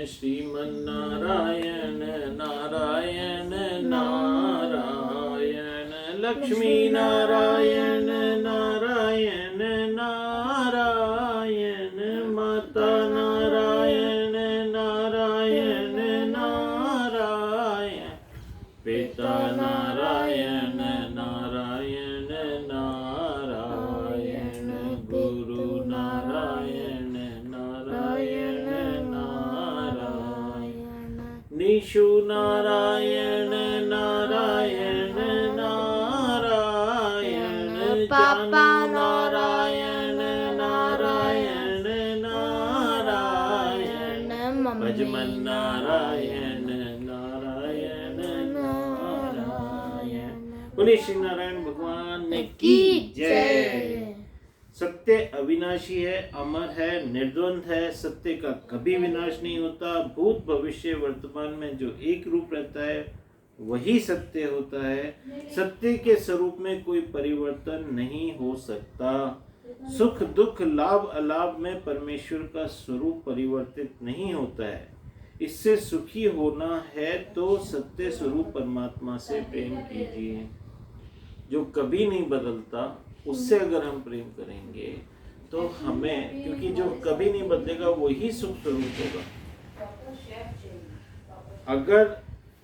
श्रीमन्नारायण नारायण नारायण, लक्ष्मी नारायण नारायण नारायण, माता नारायण नारायण नारायण, पिता नारायण नारायण नारायण, गुरु नारायण नारायण नारायण, निशु नारायण नारायण नारायण, पापा नारायण नारायण नारायण, भजमन नारायण नारायण नारायण। बोले श्री नारायण भगवान की जय। सत्य अविनाशी है, अमर है, निर्द्वंद है। सत्य का कभी विनाश नहीं होता। भूत भविष्य वर्तमान में जो एक रूप रहता है वही सत्य होता है। सत्य के स्वरूप में कोई परिवर्तन नहीं हो सकता। सुख दुख लाभ अलाभ में परमेश्वर का स्वरूप परिवर्तित नहीं होता है। इससे सुखी होना है तो सत्य स्वरूप परमात्मा से प्रेम कीजिए, जो कभी नहीं बदलता। उससे अगर हम प्रेम करेंगे तो हमें, क्योंकि जो कभी नहीं बदलेगा वही सुख स्वरूप होगा। अगर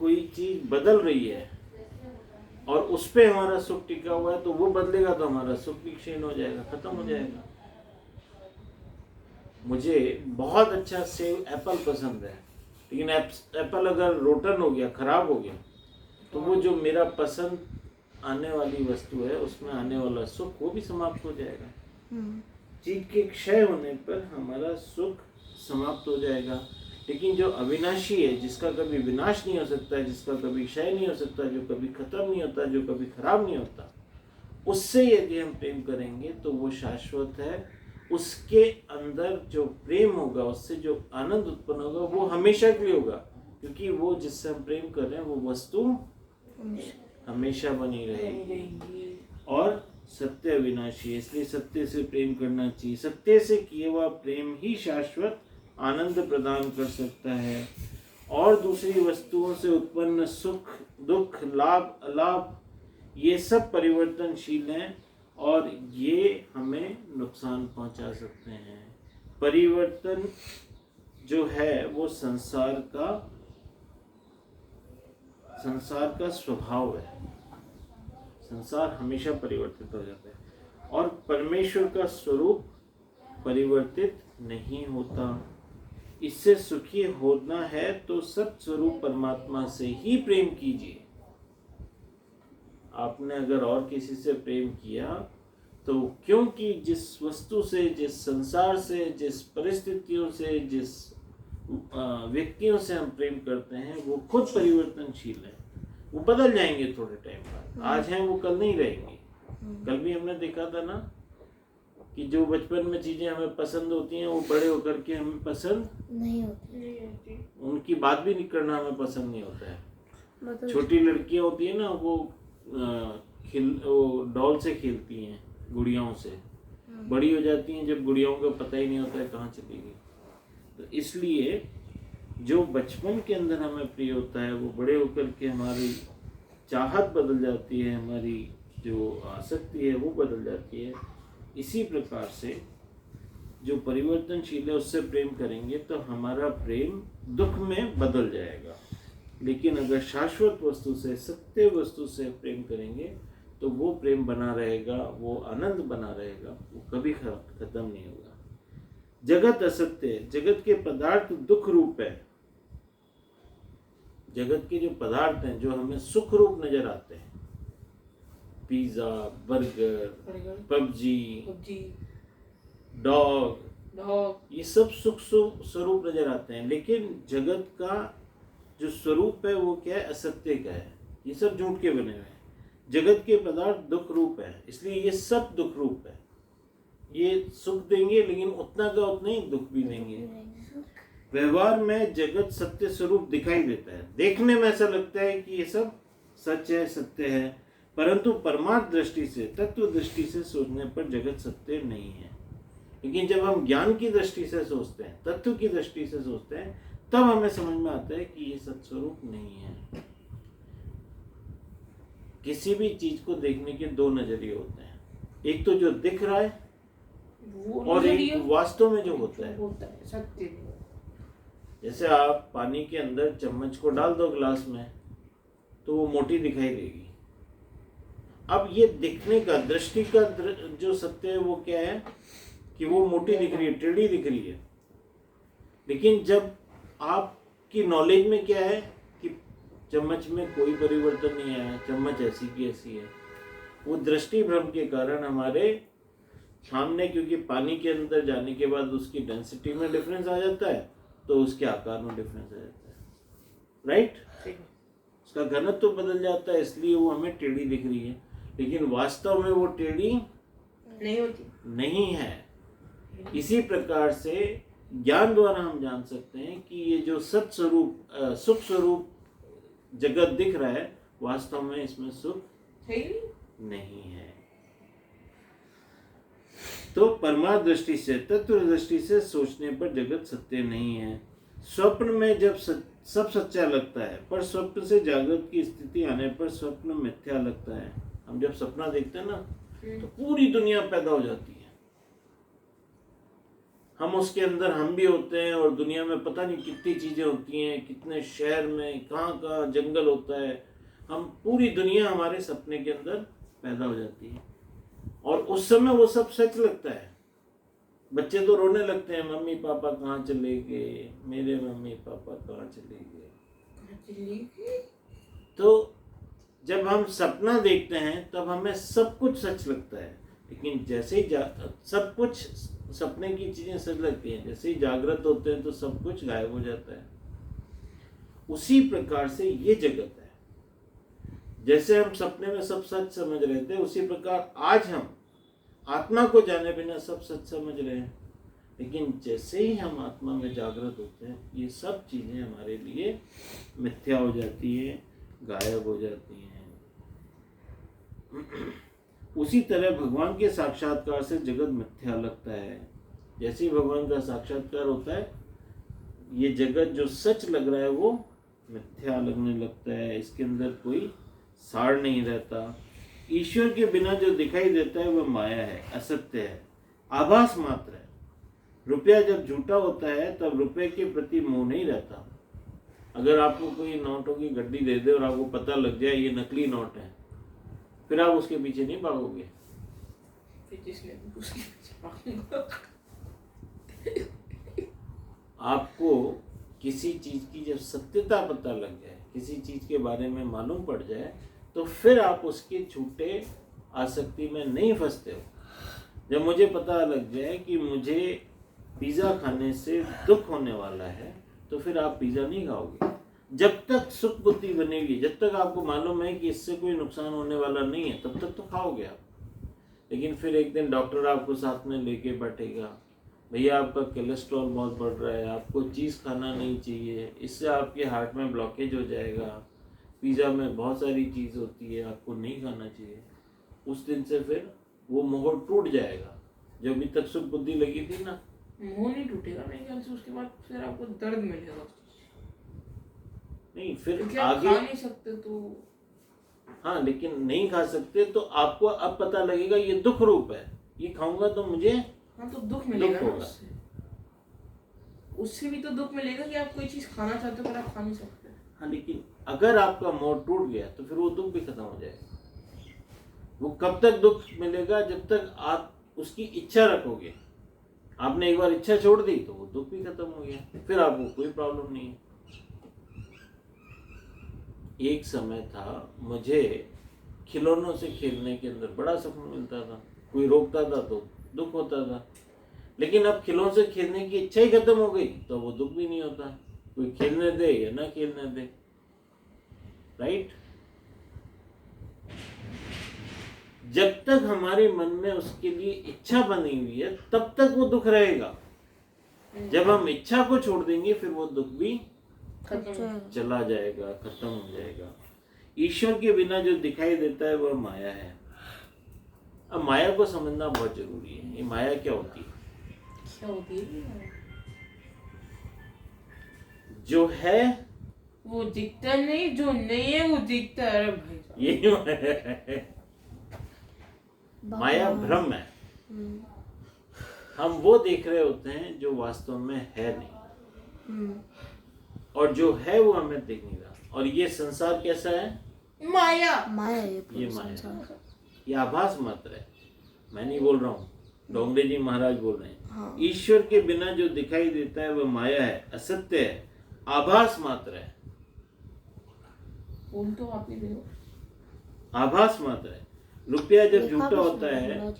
कोई चीज बदल रही है और उस पे हमारा सुख टिका हुआ है तो वो बदलेगा तो हमारा सुख भी क्षीण हो जाएगा, खत्म हो जाएगा। मुझे बहुत अच्छा सेब एप्पल पसंद है, लेकिन एप्पल अगर रोटन हो गया, खराब हो गया, तो वो जो मेरा पसंद आने वाली वस्तु है उसमें आने वाला सुख वो भी समाप्त हो जाएगा। चीज के क्षय होने पर हमारा सुख समाप्त हो जाएगा। लेकिन जो अविनाशी है, जिसका कभी विनाश नहीं हो सकता, जिसका कभी क्षय नहीं हो सकता, जो कभी खत्म नहीं होता, जो कभी खराब नहीं होता, उससे यदि हम प्रेम करेंगे तो वो शाश्वत है। उसके अंदर जो प्रेम होगा, उससे जो आनंद उत्पन्न होगा वो हमेशा के लिए होगा, क्योंकि वो जिससे हम प्रेम कर रहे हैं वो वस्तु हमेशा बनी रहेगी। और सत्य अविनाशी है, इसलिए सत्य से प्रेम करना चाहिए। सत्य से किया हुआ प्रेम ही शाश्वत आनंद प्रदान कर सकता है। और दूसरी वस्तुओं से उत्पन्न सुख दुख लाभ अलाभ ये सब परिवर्तनशील हैं और ये हमें नुकसान पहुंचा सकते हैं। परिवर्तन जो है वो संसार का स्वभाव है। संसार हमेशा परिवर्तित हो जाता है और परमेश्वर का स्वरूप परिवर्तित नहीं होता। इससे सुखी होना है तो सत स्वरूप परमात्मा से ही प्रेम कीजिए। आपने अगर और किसी से प्रेम किया तो क्योंकि जिस वस्तु से, जिस संसार से, जिस परिस्थितियों से, जिस व्यक्तियों से हम प्रेम करते हैं वो खुद परिवर्तनशील है। वो बदल जाएंगे थोड़े टाइम बाद। आज हैं वो कल नहीं रहेंगे। कल भी हमने देखा था ना कि जो बचपन में चीजें हमें पसंद होती हैं वो बड़े होकर के हमें पसंद नहीं होती। उनकी बात भी करना हमें पसंद नहीं होता है। छोटी लड़कियां होती है ना, वो डॉल से खेलती हैं, गुड़ियाओं से। बड़ी हो जाती हैं जब गुड़ियाओं का पता ही नहीं होता है कहाँ चली गई। तो इसलिए जो बचपन के अंदर हमें प्रिय होता है वो बड़े होकर के हमारी चाहत बदल जाती है, हमारी जो आसक्ति है वो बदल जाती है। इसी प्रकार से जो परिवर्तनशील है उससे प्रेम करेंगे तो हमारा प्रेम दुख में बदल जाएगा। लेकिन अगर शाश्वत वस्तु से, सत्य वस्तु से प्रेम करेंगे तो वो प्रेम बना रहेगा, वो आनंद बना रहेगा, वो कभी खत्म नहीं होगा। जगत असत्य है, जगत के पदार्थ दुख रूप है। जगत के जो पदार्थ हैं जो हमें सुख रूप नजर आते हैं, पिज्जा, बर्गर, पबजी, डॉग, ये सब सुख स्वरूप नजर आते हैं। लेकिन जगत का जो स्वरूप है वो क्या है? असत्य का है। ये सब झूठ के बने हुए हैं। जगत के पदार्थ दुख रूप है, इसलिए ये सब दुख रूप है। ये सुख देंगे लेकिन उतना का उतना ही दुख भी देंगे। व्यवहार में जगत सत्य स्वरूप दिखाई देता है, देखने में ऐसा लगता है कि ये सब सच है, सत्य है, परंतु परमार्थ दृष्टि से, तत्व दृष्टि से सोचने पर जगत सत्य नहीं है। लेकिन जब हम ज्ञान की दृष्टि से सोचते हैं, तत्व की दृष्टि से सोचते हैं, तब हमें समझ में आता है कि ये सत्स्वरूप नहीं है। किसी भी चीज को देखने के दो नजरिए होते हैं, एक तो जो दिख रहा है और एक वास्तव में जो होता है सत्य। जैसे आप पानी के अंदर चम्मच को डाल दो ग्लास में तो वो मोटी दिखाई देगी। अब ये दिखने का, दृष्टि का जो सत्य है वो क्या है कि वो मोटी दिख रही है, टेढ़ी दिख रही है। लेकिन जब आपकी नॉलेज में क्या है कि चम्मच में कोई परिवर्तन नहीं आया, चम्मच ऐसी की ऐसी है, वो दृष्टि भ्रम के कारण हमारे सामने, क्योंकि पानी के अंदर जाने के बाद उसकी डेंसिटी में डिफरेंस आ जाता है तो उसके आकार में डिफरेंस आ जाता है, राइट? उसका घनत्व तो बदल जाता है, इसलिए वो हमें टेढ़ी दिख रही है, लेकिन वास्तव में वो टेढ़ी नहीं होती, नहीं है। इसी प्रकार से ज्ञान द्वारा हम जान सकते हैं कि ये जो सत स्वरूप, सुख स्वरूप जगत दिख रहा है, वास्तव में इसमें सुख नहीं है। तो परमा दृष्टि से, तत्व दृष्टि से सोचने पर जगत सत्य नहीं है। स्वप्न में जब सब सच्चा लगता है, पर स्वप्न से जागृत की स्थिति आने पर स्वप्न मिथ्या लगता है। हम जब सपना देखते हैं ना तो पूरी दुनिया पैदा हो जाती है, हम उसके अंदर हम भी होते हैं और दुनिया में पता नहीं कितनी चीजें होती हैं, कितने शहर में कहाँ कहाँ जंगल होता है, हम पूरी दुनिया हमारे सपने के अंदर पैदा हो जाती है और उस समय वो सब सच लगता है। बच्चे तो रोने लगते हैं, मम्मी पापा कहाँ चले गए, मेरे मम्मी पापा कहाँ चले गए। तो जब हम सपना देखते हैं तब हमें सब कुछ सच लगता है, लेकिन जैसे ही सब कुछ सपने की चीजें सच लगती हैं, जैसे ही जागृत होते हैं तो सब कुछ गायब हो जाता है। उसी प्रकार से ये जगत है, जैसे हम सपने में सब सच समझ रहे थे, उसी प्रकार आज हम आत्मा को जाने बिना सब सच समझ रहे हैं। लेकिन जैसे ही हम आत्मा में जागृत होते हैं, ये सब चीजें हमारे लिए मिथ्या हो जाती है, गायब हो जाती हैं। उसी तरह भगवान के साक्षात्कार से जगत मिथ्या लगता है। जैसे ही भगवान का साक्षात्कार होता है, ये जगत जो सच लग रहा है वो मिथ्या लगने लगता है, इसके अंदर कोई सार नहीं रहता। ईश्वर के बिना जो दिखाई देता है वह माया है, असत्य है, आभास मात्र है। रुपया जब झूठा होता है तब रुपये के प्रति मोह नहीं रहता। अगर आपको कोई नोटों की गड्डी दे दे और आपको पता लग जाए ये नकली नोट है, फिर आप उसके पीछे नहीं भागोगे। आपको किसी चीज की जब सत्यता पता लग जाए, किसी चीज के बारे में मालूम पड़ जाए, तो फिर आप उसके झूठे आसक्ति में नहीं फंसते हो। जब मुझे पता लग जाए कि मुझे पिज़्ज़ा खाने से दुख होने वाला है, तो फिर आप पिज़्ज़ा नहीं खाओगे। जब तक सुख बुद्धि बनेगी, जब तक आपको मालूम है कि इससे कोई नुकसान होने वाला नहीं है, तब तक तो खाओगे आप। लेकिन फिर एक दिन डॉक्टर आपको साथ में लेके बैठेगा, भैया आपका कोलेस्ट्रॉल बहुत बढ़ रहा है, आपको चीज़ खाना नहीं चाहिए, इससे आपके हार्ट में ब्लॉकेज हो जाएगा, पिज़्ज़ा में बहुत सारी चीज़ होती है, आपको नहीं खाना चाहिए। उस दिन से फिर वो मोह टूट जाएगा। जो अभी तक सुख बुद्धि लगी थी ना, मोह नहीं टूटेगा मेरे ख्याल से। उसके बाद फिर आपको दर्द मिलेगा। नहीं, फिर आगे खा नहीं सकते तो हाँ, लेकिन नहीं खा सकते तो आपको अब पता लगेगा ये दुख रूप है, ये खाऊंगा तो मुझे हाँ तो दुख मिलेगा ना उससे। उससे भी तो दुख मिलेगा कि आप कोई चीज खाना चाहते हो पर आप खा नहीं सकते। हाँ, लेकिन अगर आपका मोह टूट गया तो फिर वो दुख भी खत्म हो जाएगा। वो कब तक दुख मिलेगा? जब तक आप उसकी इच्छा रखोगे। आपने एक बार इच्छा छोड़ दी तो वो दुख भी खत्म हो गया, फिर आपको कोई प्रॉब्लम नहीं है। एक समय था, मुझे खिलौनों से खेलने के अंदर बड़ा सुकून मिलता था। कोई रोकता था तो दुख होता था, लेकिन अब खिलौनों से खेलने की इच्छा ही खत्म हो गई तो वो दुख भी नहीं होता। कोई खेलने दे या ना खेलने दे, राइट? जब तक हमारे मन में उसके लिए इच्छा बनी हुई है तब तक वो दुख रहेगा। जब हम इच्छा को छोड़ देंगे फिर वो दुख भी चला जाएगा, खत्म हो जाएगा। ईश्वर के बिना जो दिखाई देता है वह माया है। अब माया को समझना बहुत जरूरी है। ये माया क्या होती है? जो है वो दिखता नहीं, जो नहीं है वो दिखता है। अरे भाई साहब। ये माया भ्रम है। हम वो देख रहे होते हैं जो वास्तव में है नहीं, और जो है वो हमें दिख नहीं रहा। और ये संसार कैसा है? माया। ये माया, ये आभास मात्र है। मैं नहीं बोल रहा हूँ, डोंगरे जी महाराज बोल रहे हैं। हाँ। ईश्वर के बिना जो दिखाई देता है वह माया है, असत्य है, आभास मात्र है। बोल तो आपने भी हो। आभास मात्र है। रुपया जब झूठा होता है,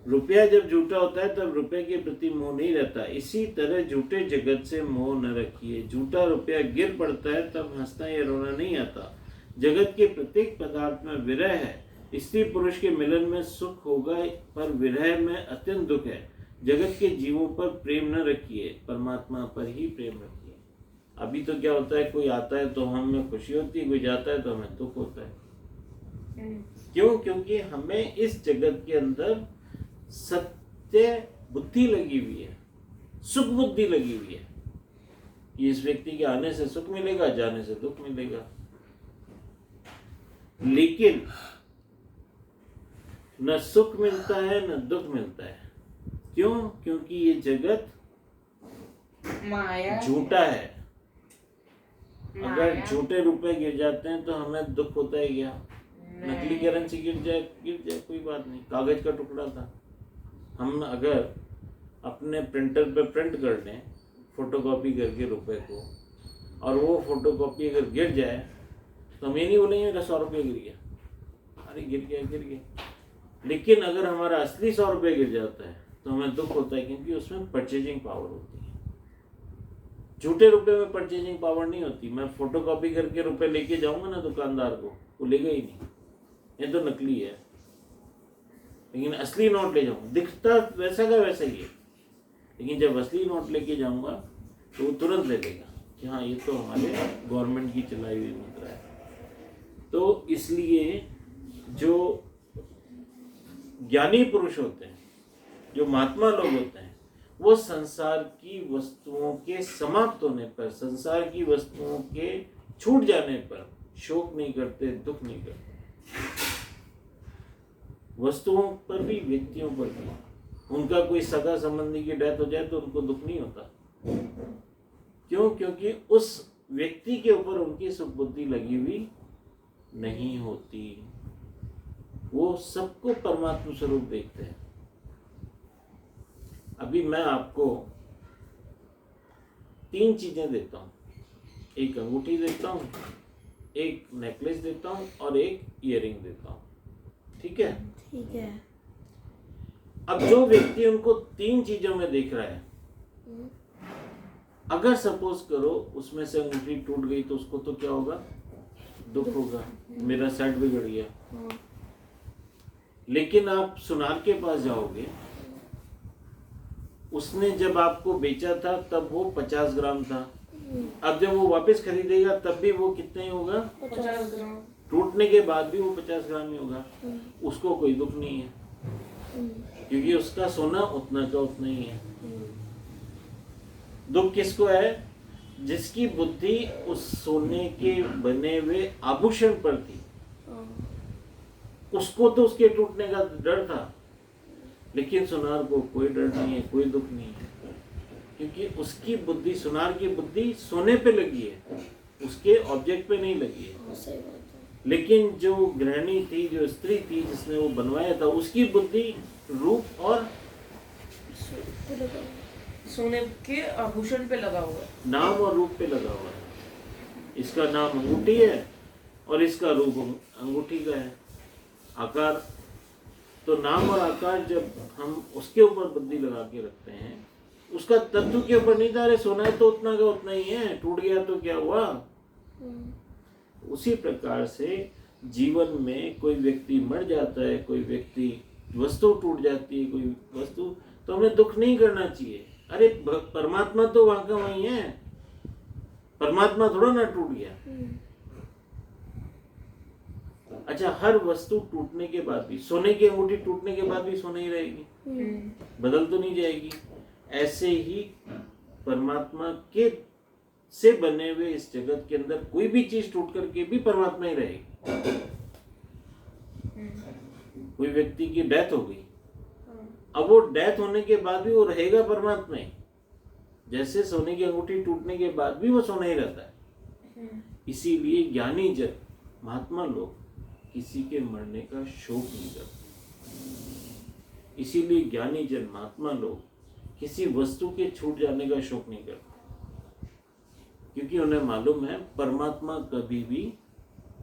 रुपया जब झूठा होता है तब रुपये के प्रति मोह नहीं रहता। इसी तरह झूठे जगत से मोह न रखिए। झूठा रुपया गिर पड़ता है तब हंसना या रोना नहीं आता। जगत के प्रत्येक पदार्थ में विरह है। स्त्री पुरुष के मिलन में सुख होगा, पर विरह में अत्यंत दुख है। जगत के जीवों पर प्रेम न रखिए, परमात्मा पर ही प्रेम रखिए। अभी तो क्या होता है, कोई आता है तो हमें खुशी होती है, कोई जाता है तो हमें दुख होता है। क्यों? क्योंकि हमें इस जगत के अंदर सत्य बुद्धि लगी हुई है, सुख बुद्धि लगी हुई है कि इस व्यक्ति के आने से सुख मिलेगा, जाने से दुख मिलेगा। लेकिन न सुख मिलता है न दुख मिलता है। क्यों? क्योंकि ये जगत माया झूठा है। अगर झूठे रुपए गिर जाते हैं तो हमें दुख होता है क्या? नकली करेंसी गिर जाए कोई बात नहीं, कागज का टुकड़ा था। हम अगर अपने प्रिंटर पे प्रिंट कर लें फोटोकॉपी करके रुपए को, और वो फोटोकॉपी अगर गिर जाए तो हम ये नहीं बोलेंगे मेरा 100 रुपये गिर गया। अरे गिर गया। लेकिन अगर हमारा असली 100 रुपये गिर जाता है तो हमें दुख होता है, क्योंकि उसमें परचेजिंग पावर होती है। झूठे रुपए में परचेजिंग पावर नहीं होती। मैं फोटोकॉपी करके रुपए लेके जाऊंगा ना दुकानदार को, वो लेगा ही नहीं, ये तो नकली है। लेकिन असली नोट ले जाऊंगा, दिखता वैसा का वैसा ही है, लेकिन जब असली नोट लेके जाऊंगा तो वो तुरंत ले लेगा कि हाँ ये तो हमारे गवर्नमेंट की चलाई हुई मुद्रा है। तो इसलिए जो ज्ञानी पुरुष होते हैं, जो महात्मा लोग होते हैं, वो संसार की वस्तुओं के समाप्त होने पर, संसार की वस्तुओं के छूट जाने पर शोक नहीं करते, दुख नहीं करते। वस्तुओं पर भी, व्यक्तियों पर भी। उनका कोई सगा संबंधी की डेथ हो जाए तो उनको दुख नहीं होता। क्यों? क्योंकि उस व्यक्ति के ऊपर उनकी सुख बुद्धि लगी हुई नहीं होती। वो सबको परमात्मा स्वरूप देखते हैं। अभी मैं आपको 3 चीजें देता हूं, एक अंगूठी देता हूं, एक नेकलेस देता हूं और एक ईयरिंग देता हूं। ठीक है? ठीक है। अब जो व्यक्ति उनको 3 चीजों में देख रहा है, अगर सपोज करो उसमें से अंगूठी टूट गई तो उसको तो क्या होगा? दुख होगा, मेरा सेट बिगड़ गया। लेकिन आप सुनार के पास जाओगे, उसने जब आपको बेचा था तब वो 50 ग्राम था। अब जब वो वापस खरीदेगा तब भी वो कितने ही होगा? 50 ग्राम। टूटने के बाद भी वो 50 ग्राम ही होगा। उसको कोई दुख नहीं है, क्योंकि उसका सोना उतना का उतना ही है। दुख किसको है? जिसकी बुद्धि उस सोने के बने हुए आभूषण पर थी। उसको तो उसके टूटने का डर था, लेकिन सुनार को कोई डर नहीं है, कोई दुख नहीं है, क्योंकि उसकी बुद्धि, सुनार की बुद्धि सोने पे लगी है, उसके ऑब्जेक्ट पे नहीं लगी है। लेकिन जो गृहिणी थी, जो स्त्री थी जिसने वो बनवाया था, उसकी बुद्धि रूप और सोने के आभूषण पे लगा हुआ है, नाम और रूप पे लगा हुआ है। इसका नाम अंगूठी है और इसका रूप अंगूठी का है, आकार। तो नाम और आकार जब हम उसके ऊपर बुद्धि लगा के रखते हैं, उसका तत्व के ऊपर नहीं था। अरे सोना है तो उतना का उतना ही है, टूट गया तो क्या हुआ? उसी प्रकार से जीवन में कोई व्यक्ति मर जाता है, कोई व्यक्ति वस्तु टूट जाती है, कोई वस्तु, तो हमें दुख नहीं करना चाहिए। अरे परमात्मा तो वहां का वहीं है, परमात्मा थोड़ा ना टूट गया। अच्छा, हर वस्तु टूटने के बाद भी, सोने की अंगूठी टूटने के बाद भी सोने ही रहेगी, बदल तो नहीं जाएगी। ऐसे ही परमात्मा के से बने हुए इस जगत के अंदर कोई भी चीज टूट करके भी परमात्मा ही रहेगी। कोई व्यक्ति की डेथ हो गई, अब वो डेथ होने के बाद भी वो रहेगा परमात्मा ही। जैसे सोने की अंगूठी टूटने के बाद भी वो सोना ही रहता है। इसीलिए ज्ञानी जन, महात्मा लोग किसी के मरने का शोक नहीं करते। इसीलिए ज्ञानी जन, महात्मा लोग किसी वस्तु के छूट जाने का शोक नहीं करते, क्योंकि उन्हें मालूम है परमात्मा कभी भी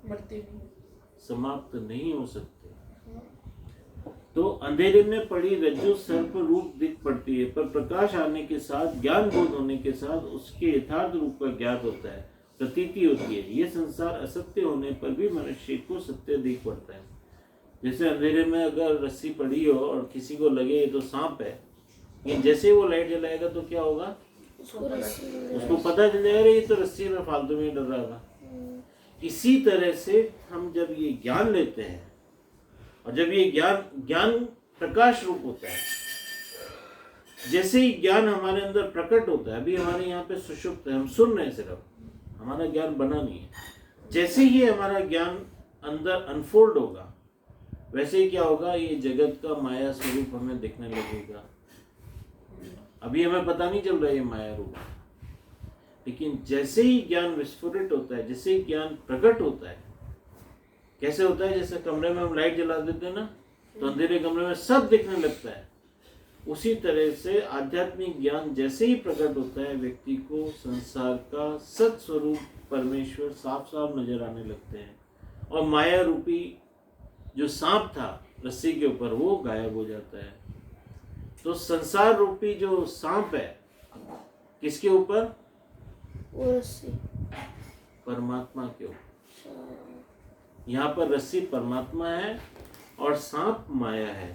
मरते नहीं, समाप्त नहीं हो सकते। तो अंधेरे में पड़ी रज्जु सर्प रूप दिख पड़ती है, पर प्रकाश आने के साथ, ज्ञान बोध होने के साथ उसके यथार्थ रूप का ज्ञात होता है, प्रतीति होती है। ये संसार असत्य होने पर भी मनुष्य को सत्य दिख पड़ता है। जैसे अंधेरे में अगर रस्सी पड़ी हो और किसी को लगे ये तो सांप है, ये जैसे वो लाइट जलाएगा तो क्या होगा, उसको पता चल जाएगा ये तो रस्सी में फालतू में डर रहा था। इसी तरह से हम जब ये ज्ञान लेते हैं और जब ये ज्ञान प्रकाश रूप होता है, जैसे ही ज्ञान हमारे अंदर प्रकट होता है, अभी हमारे यहाँ पे सुषुप्त है, हम सुन रहे हैं सिर्फ, हमारा ज्ञान बना नहीं है। जैसे ही हमारा ज्ञान अंदर अनफोल्ड होगा, वैसे ही क्या होगा, ये जगत का माया स्वरूप हमें दिखने लगेगा। अभी हमें पता नहीं चल रहा है ये माया रूप, लेकिन जैसे ही ज्ञान विस्फोरित होता है, जैसे ही ज्ञान प्रकट होता है, कैसे होता है, जैसे कमरे में हम लाइट जला देते हैं ना, तो अंधेरे कमरे में सब दिखने लगता है। उसी तरह से आध्यात्मिक ज्ञान जैसे ही प्रकट होता है, व्यक्ति को संसार का सत स्वरूप परमेश्वर साफ साफ नजर आने लगते हैं, और माया रूपी जो सांप था रस्सी के ऊपर, वो गायब हो जाता है। तो संसार रूपी जो सांप है, किसके ऊपर, वो रस्सी परमात्मा के ऊपर। यहाँ पर रस्सी परमात्मा है और सांप माया है।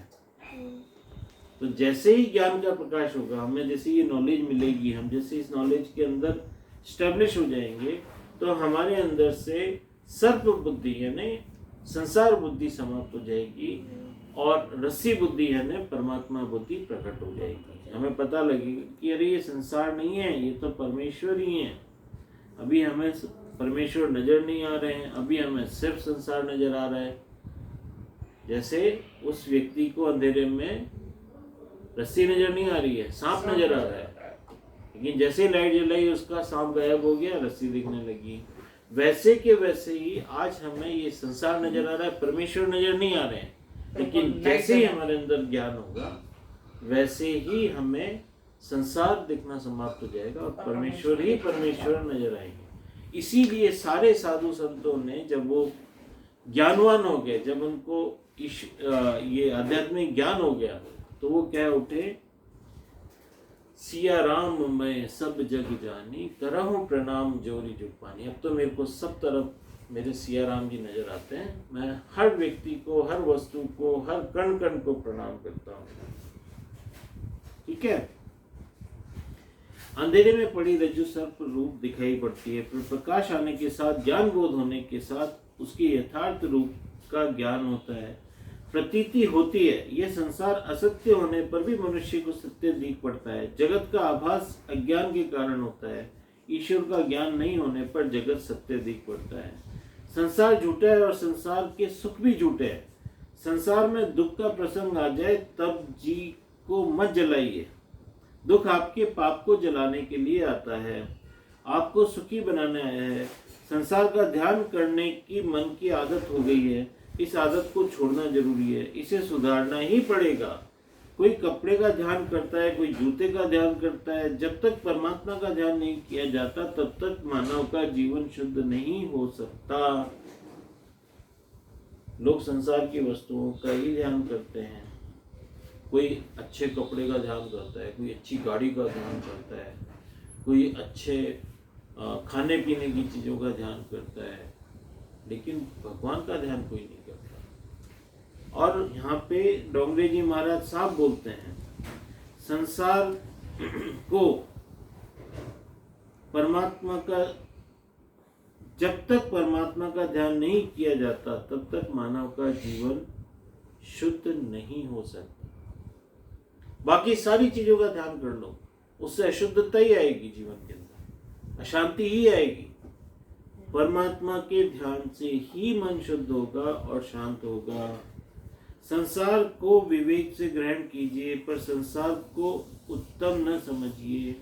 तो जैसे ही ज्ञान का प्रकाश होगा, हमें जैसे ये नॉलेज मिलेगी, हम जैसे इस नॉलेज के अंदर स्टैब्लिश हो जाएंगे, तो हमारे अंदर से सर्प बुद्धि यानी संसार बुद्धि समाप्त हो जाएगी और रस्सी बुद्धि यानी परमात्मा बुद्धि प्रकट हो जाएगी। हमें पता लगेगा कि अरे ये संसार नहीं है, ये तो परमेश्वर ही है। अभी हमें परमेश्वर नजर नहीं आ रहे हैं, अभी हमें सिर्फ संसार नजर आ रहा है। जैसे उस व्यक्ति को अंधेरे में रस्सी नजर नहीं आ रही है, सांप नजर आ रहा है, लेकिन जैसे लाइट जलाई उसका सांप गायब हो गया, रस्सी दिखने लगी। वैसे के वैसे ही आज हमें ये संसार नजर आ रहा है, परमेश्वर नजर नहीं आ रहे हैं, लेकिन जैसे ही हमारे अंदर ज्ञान होगा, वैसे ही हमें संसार दिखना समाप्त हो जाएगा और परमेश्वर ही परमेश्वर नजर आएंगे। इसीलिए सारे साधु संतों ने जब वो ज्ञानवान हो गए, जब उनको ये आध्यात्मिक ज्ञान हो गया, तो वो क्या उठे, सिया राम मैं सब जग जानी, करहूं प्रणाम जोरी जुग पानी। अब तो मेरे को सब तरफ मेरे सिया राम जी नजर आते हैं, मैं हर व्यक्ति को, हर वस्तु को, हर कण कण को प्रणाम करता हूँ। ठीक है। अंधेरे में पड़ी रज्जु सर्प रूप दिखाई पड़ती है, फिर प्रकाश आने के साथ, ज्ञान बोध होने के साथ उसके यथार्थ रूप का ज्ञान होता है, प्रतीति होती है। यह संसार असत्य होने पर भी मनुष्य को सत्य दिख पड़ता है। जगत का आभास अज्ञान के कारण होता है, ईश्वर का ज्ञान नहीं होने पर जगत सत्य दिख पड़ता है। संसार झूठा है और संसार के सुख भी झूठे हैं। संसार में दुख का प्रसंग आ जाए तब जी को मत जलाइए। दुख आपके पाप को जलाने के लिए आता है, आपको सुखी बनाने आया है। संसार का ध्यान करने की मन की आदत हो गई है, इस आदत को छोड़ना जरूरी है, इसे सुधारना ही पड़ेगा। कोई कपड़े का ध्यान करता है, कोई जूते का ध्यान करता है। जब तक परमात्मा का ध्यान नहीं किया जाता तब तक मानव का जीवन शुद्ध नहीं हो सकता। लोग संसार की वस्तुओं का ही ध्यान करते हैं, कोई अच्छे कपड़े का ध्यान करता है, कोई अच्छी गाड़ी का ध्यान करता है, कोई अच्छे खाने पीने की चीज़ों का ध्यान करता है, लेकिन भगवान का ध्यान कोई नहीं करता। और यहाँ पे डोंगरे जी महाराज साहब बोलते हैं, संसार को परमात्मा का, जब तक परमात्मा का ध्यान नहीं किया जाता तब तक मानव का जीवन शुद्ध नहीं हो सकता। बाकी सारी चीजों का ध्यान कर लो, उससे अशुद्धता ही आएगी जीवन के अंदर, अशांति ही आएगी। परमात्मा के ध्यान से ही मन शुद्ध होगा और शांत होगा। संसार को विवेक से ग्रहण कीजिए, पर संसार को उत्तम न समझिए।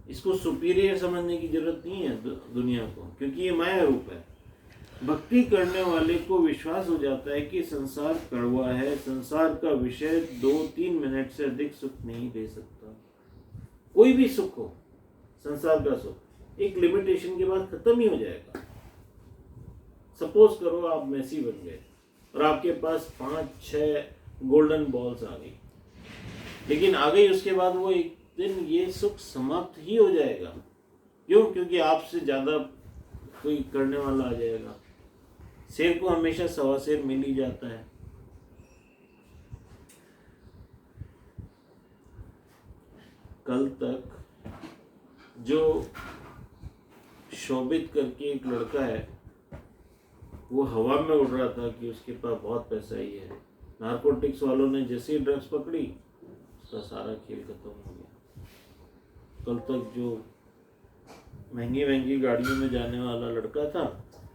इसको सुपीरियर समझने की जरूरत नहीं है दुनिया को, क्योंकि ये माया रूप है। भक्ति करने वाले को विश्वास हो जाता है कि संसार कड़वा है, संसार का विषय 2-3 मिनट से अधिक सुख नहीं दे सकता। कोई भी सुख हो, संसार का सुख एक लिमिटेशन के बाद खत्म ही हो जाएगा। सपोज करो आप मेसी बन गए और आपके पास 5-6 गोल्डन बॉल्स आ गई, लेकिन आ गई, उसके बाद वो एक दिन ये सुख समाप्त ही हो जाएगा। क्यों? क्योंकि आपसे ज्यादा कोई करने वाला आ जाएगा। शेर को हमेशा सवा शेर मिल ही जाता है। कल तक जो शोभित करके एक लड़का है, वो हवा में उड़ रहा था कि उसके पास बहुत पैसा ही है। नारकोटिक्स वालों ने जैसे ही ड्रग्स पकड़ी, उसका सारा खेल खत्म हो गया। कल तक जो महंगी महंगी गाड़ियों में जाने वाला लड़का था,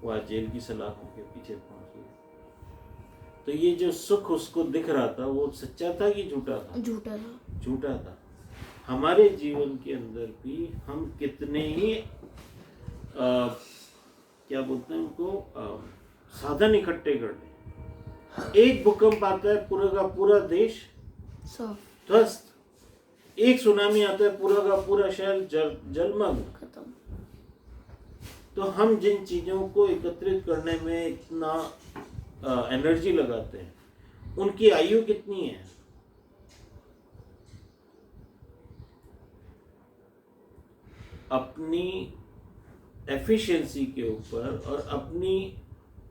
वो आज जेल की सलाखों के पीछे पहुंच गया। तो ये जो सुख उसको दिख रहा था, वो सच्चा था कि झूठा था? झूठा था। झूठा था। हमारे जीवन के अंदर भी हम कितने ही क्या बोलते हैं उनको, साधन इकट्ठे कर लें। एक भूकंप आता है, पूरा का पूरा देश ध्वस्त। एक सुनामी आता है, पूरा का पूरा शहर जलमग्न, खत्म। तो हम जिन चीजों को एकत्रित करने में इतना एनर्जी लगाते हैं, उनकी आयु कितनी है? अपनी एफिशिएंसी के ऊपर और अपनी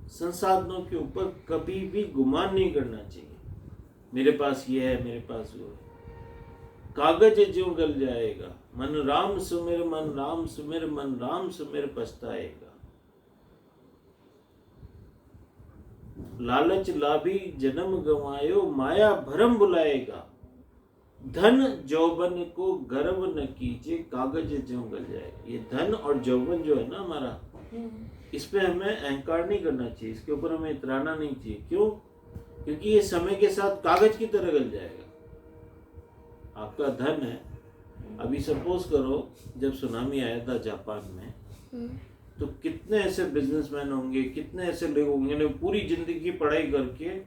संसाधनों के ऊपर कभी भी गुमान नहीं करना चाहिए। मेरे पास ये है, मेरे पास वो है। कागज ज्यों गल जाएगा, मन राम सुमिर, मन राम सुमिर, मन राम सुमिर पछताएगा। लालच लाभी जन्म गंवायो, माया भरम बुलाएगा। धन जौवन को गर्व न कीजिए, कागज ज्यों गल जाएगा। ये धन और जौवन जो है ना हमारा, इस पे हमें अहंकार नहीं करना चाहिए, इसके ऊपर हमें इतराना नहीं चाहिए। क्यों? क्योंकि ये समय के साथ कागज की तरह गल जाएगा। आपका धन है, अभी सपोज करो जब सुनामी आया था जापान में, तो कितने ऐसे बिजनेसमैन होंगे, कितने ऐसे लोग होंगे ने पूरी जिंदगी पढ़ाई करके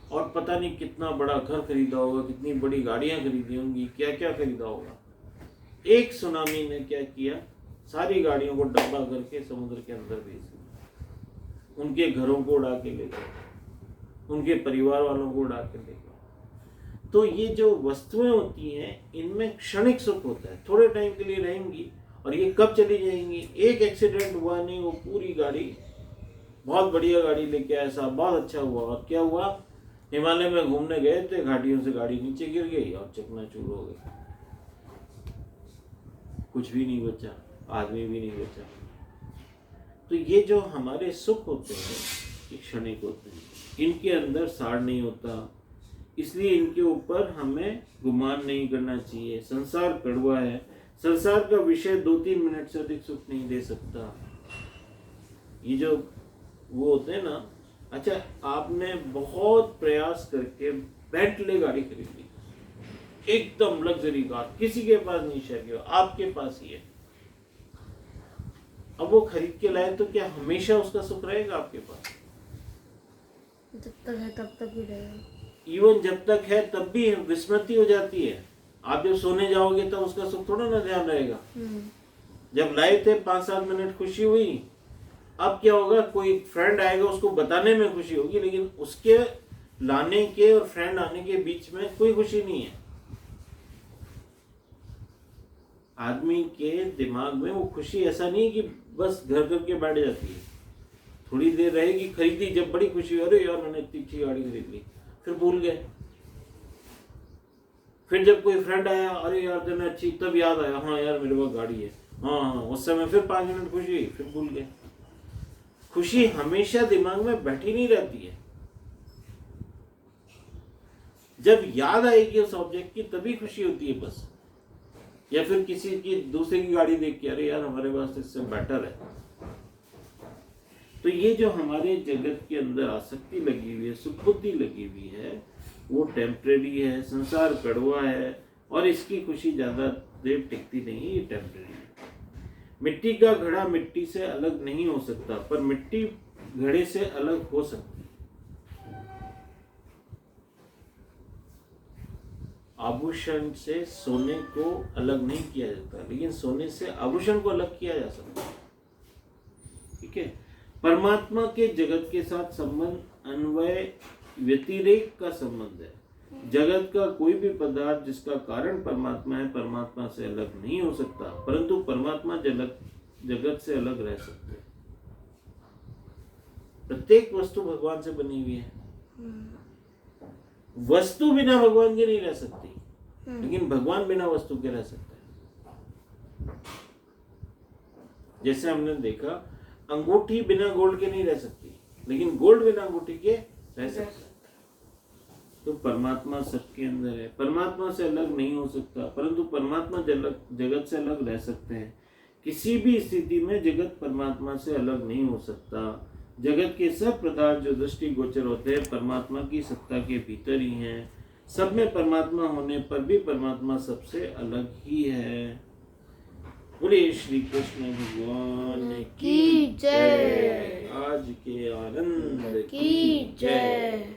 और पता नहीं कितना बड़ा घर खरीदा होगा, कितनी बड़ी गाड़ियां खरीदी होंगी, क्या क्या खरीदा होगा। एक सुनामी ने क्या किया, सारी गाड़ियों को डब्बा करके समुद्र के अंदर भेज दिया, उनके घरों को उड़ा के ले गए, उनके परिवार वालों को उड़ा के ले गए। तो ये जो वस्तुएं होती हैं, इनमें क्षणिक सुख होता है, थोड़े टाइम के लिए रहेंगी और ये कब चली जाएंगी। एक एक्सीडेंट हुआ नहीं, वो पूरी गाड़ी, बहुत बढ़िया गाड़ी लेके आया साहब, बहुत अच्छा हुआ। और क्या हुआ, हिमालय में घूमने गए थे, घाटियों से गाड़ी नीचे गिर गई और चकनाचूर हो गई, कुछ भी नहीं बचा, आदमी भी नहीं बचा। तो ये जो हमारे सुख होते हैं, ये क्षणिक होते हैं, इनके अंदर सार नहीं होता, इसलिए इनके ऊपर हमें गुमान नहीं करना चाहिए। संसार कड़वा है, संसार का विषय 2-3 मिनट से अधिक सुख नहीं दे सकता। ये जो वो होते हैं ना, अच्छा आपने बहुत प्रयास करके बेंटले गाड़ी खरीद ली, एकदम लग्जरी कार, किसी के पास नहीं शेयर, आपके पास ही है। अब वो खरीद के लाए, तो क्या हमेशा उसका सुख रहेगा आपके पास? जब तक है तब तक ही रहेगा। इवन जब तक है तब भी विस्मृति हो जाती है। आप जब सोने जाओगे तब उसका सुख थोड़ा ना ध्यान रहेगा। जब लाए थे 5-7 मिनट खुशी हुई, अब क्या होगा, कोई फ्रेंड आएगा, उसको बताने में खुशी होगी, लेकिन उसके लाने के और फ्रेंड आने के बीच में कोई खुशी नहीं है। आदमी के दिमाग में वो खुशी ऐसा नहीं कि बस घर करके बैठ जाती है, थोड़ी देर रहेगी, खरीदी, जब बड़ी खुशी, अरे यार मैंने इतनी अच्छी गाड़ी खरीद ली, फिर भूल गए। फिर जब कोई फ्रेंड आया, अरे यार तेने अच्छी, तब याद आया, हाँ यार मेरे पास गाड़ी है, हाँ, उस समय फिर 5 मिनट खुशी, फिर भूल गए। खुशी हमेशा दिमाग में बैठी नहीं रहती है, जब याद आएगी उस ऑब्जेक्ट की तभी खुशी होती है बस। या फिर किसी की दूसरे की गाड़ी देख के अरे यार हमारे पास इससे बेटर है। तो ये जो हमारे जगत के अंदर आसक्ति लगी हुई है, सुबुद्धि लगी हुई है, वो टेम्परेरी है। संसार कड़वा है और इसकी खुशी ज्यादा देर टिकती नहीं है, ये टेम्परेरी है। मिट्टी का घड़ा मिट्टी से अलग नहीं हो सकता, पर मिट्टी घड़े से अलग हो सकती। आभूषण से सोने को अलग नहीं किया जाता, लेकिन सोने से आभूषण को अलग किया जा सकता है। ठीक है। परमात्मा के जगत के साथ संबंध अन्वय व्यतिरेक का संबंध है। जगत का कोई भी पदार्थ जिसका कारण परमात्मा है, परमात्मा से अलग नहीं हो सकता, परंतु परमात्मा जगत से अलग रह सकते हैं। प्रत्येक वस्तु भगवान से बनी हुई है। वस्तु बिना भगवान के नहीं रह सकती, लेकिन भगवान बिना वस्तु के रह सकते हैं। जैसे हमने देखा, अंगूठी बिना गोल्ड के नहीं रह सकती, लेकिन गोल्ड बिना अंगूठी के रह सकता है। तो परमात्मा सबके अंदर है, परमात्मा से अलग नहीं हो सकता, परंतु परमात्मा जगत से अलग रह सकते हैं। किसी भी स्थिति में जगत परमात्मा से अलग नहीं हो सकता। जगत के सब पदार्थ जो दृष्टि गोचर होते हैं परमात्मा की सत्ता के भीतर ही हैं। सब में परमात्मा होने पर भी परमात्मा सबसे अलग ही है। बोलिए श्री कृष्ण भगवान की जय। आज के आनंद की जय।